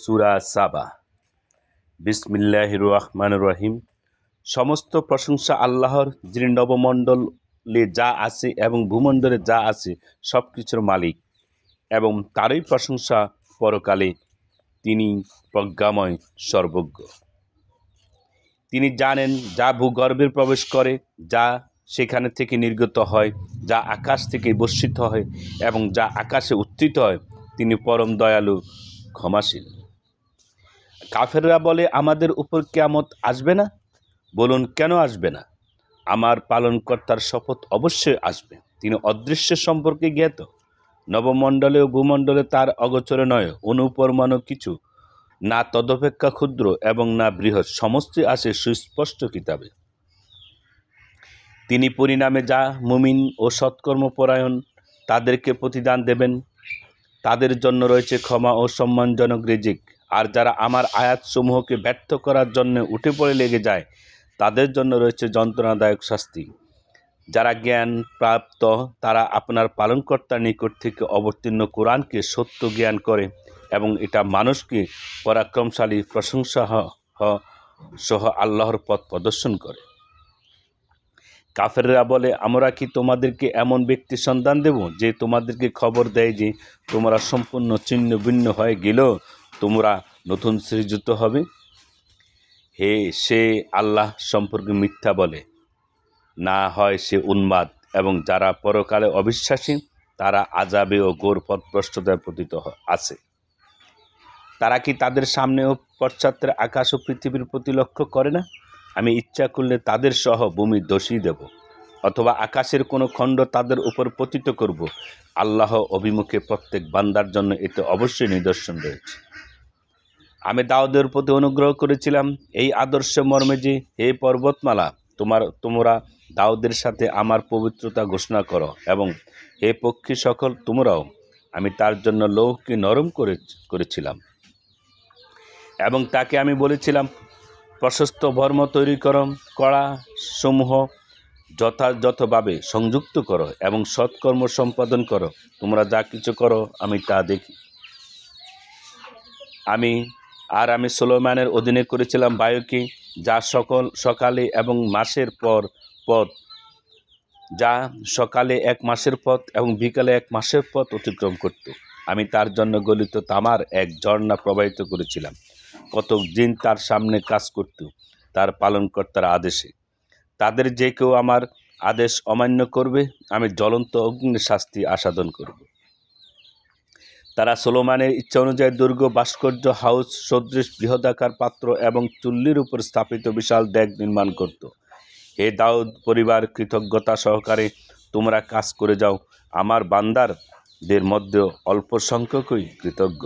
সূরা সাবা। বিসমিল্লাহির রহমানির রহিম। সমস্ত প্রশংসা আল্লাহর, যিনি নবমণ্ডলে যা আছে এবং ভূমণ্ডলে যা আছে সব কিছুর মালিক, এবং তারই প্রশংসা পরকালে। তিনি প্রজ্ঞাময়, সর্বজ্ঞ। তিনি জানেন যা ভূগর্ভে প্রবেশ করে, যা সেখানে থেকে নির্গত হয়, যা আকাশ থেকে বর্ষিত হয় এবং যা আকাশে উত্থিত হয়। তিনি পরম দয়ালু, ক্ষমাশীল। কাফেররা বলে, আমাদের উপর কিয়ামত আসবে না? বলুন, কেন আসবে না? আমার পালনকর্তার শপথ, অবশ্যই আসবে। তিনি অদৃশ্য সম্পর্কে জ্ঞাত। নবমণ্ডলে ও ভূমণ্ডলে তার অগোচরে নয় অনুপরমাণু কিছু, না তদপেক্ষা ক্ষুদ্র এবং না বৃহৎ, সমস্তই আছে সুস্পষ্ট কিতাবে। তিনি পরিণামে যা মুমিন ও সৎকর্মপরায়ণ তাদেরকে প্রতিদান দেবেন। তাদের জন্য রয়েছে ক্ষমা ও সম্মানজনক রিজিক। আর যারা আমার আয়াতসমূহকে ব্যর্থ করার জন্য উঠে পড়ে লেগে যায়, তাদের জন্য রয়েছে যন্ত্রণাদায়ক শাস্তি। যারা জ্ঞান প্রাপ্ত, তারা আপনার পালনকর্তার নিকট থেকে অবতীর্ণ কোরআনকে সত্য জ্ঞান করে এবং এটা মানুষকে পরাক্রমশালী, প্রশংসা সহ আল্লাহর পথ প্রদর্শন করে। কাফেররা বলে, আমরা কি তোমাদেরকে এমন ব্যক্তি সন্ধান দেব যে তোমাদেরকে খবর দেয় যে তোমরা সম্পূর্ণ ছিন্ন ভিন্ন হয়ে গেলেও তোমরা নতুন সৃজিত হবে? সে আল্লাহ সম্পর্কে মিথ্যা বলে, না হয় সে উন্মাদ। এবং যারা পরকালে অবিশ্বাসী, তারা আযাবে ও ঘোর পথভ্রষ্টতায় পতিত আছে। তারা কি তাদের সামনে ও পশ্চাতের আকাশ ও পৃথিবীর প্রতি লক্ষ্য করে না? আমি ইচ্ছা করলে তাদের সহ ভূমি ধসিয়ে দেব, অথবা আকাশের কোনো খণ্ড তাদের উপর পতিত করব। আল্লাহ অভিমুখে প্রত্যেক বান্দার জন্য এতে অবশ্যই নিদর্শন রয়েছে। আমি দাউদের প্রতি অনুগ্রহ করেছিলাম এই আদর্শ মর্মে যে, হে পর্বতমালা, তোমরা দাউদের সাথে আমার পবিত্রতা ঘোষণা করো, এবং হে পক্ষী সকল, তোমরাও। আমি তার জন্য লৌহকে নরম করেছিলাম এবং তাকে আমি বলেছিলাম, প্রশস্ত বর্ম তৈরি করো, কড়াসমূহ যথাযথভাবে সংযুক্ত করো এবং সৎকর্ম সম্পাদন করো। তোমরা যা কিছু করো আমি তা দেখি। আমি সুলাইমানের অধীনে করেছিলাম বায়ুকে, যা সকালে এবং মাসের পথ, যা সকালে 1 মাসের পথ এবং বিকালে 1 মাসের পথ অতিক্রম করত। আমি তার জন্য গলিত তামার এক ঝর্ণা প্রবাহিত করেছিলাম। কতক জিন তার সামনে কাজ করত তার পালনকর্তার আদেশে। তাদের যে কেউ আমার আদেশ অমান্য করবে, আমি জ্বলন্ত অগ্নি শাস্তি আস্বাদন করব। তারা সুলাইমানের ইচ্ছা অনুযায়ী দুর্গ, ভাস্কর্য, হাউস সদৃশ বৃহদাকার পাত্র এবং চুল্লির উপর স্থাপিত বিশাল ডেক নির্মাণ করত। হে দাউদ পরিবার, কৃতজ্ঞতা সহকারে তোমরা কাজ করে যাও। আমার বান্দারদের মধ্যে অল্প সংখ্যকই কৃতজ্ঞ।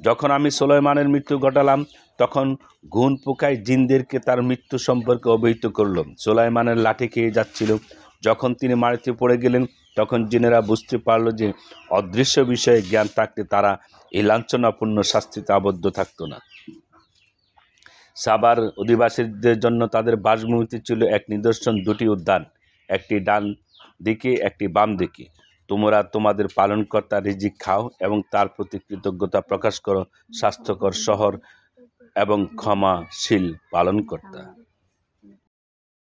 যখন আমি সুলাইমানের মৃত্যু ঘটালাম, তখন ঘুণ পোকায় জিনদেরকে তার মৃত্যু সম্পর্কে অবহিত করল। সুলাইমানের লাঠি খেয়ে যাচ্ছিল। যখন তিনি মাটিতে পড়ে গেলেন, তখন জিনেরা বুঝতে পারল যে অদৃশ্য বিষয়ে জ্ঞান থাকতে তারা এই লাঞ্ছনাপূর্ণ শাস্তিতে আবদ্ধ থাকত না। সাবার অধিবাসীদের জন্য তাদের বাসভূমিতে ছিল এক নিদর্শন, 2টি উদ্যান, একটি ডান দিকে, একটি বাম দিকে। তোমরা তোমাদের পালনকর্তা রিজিক খাও এবং তার প্রতি কৃতজ্ঞতা প্রকাশ করো। স্বাস্থ্যকর শহর এবং ক্ষমাশীল পালনকর্তা।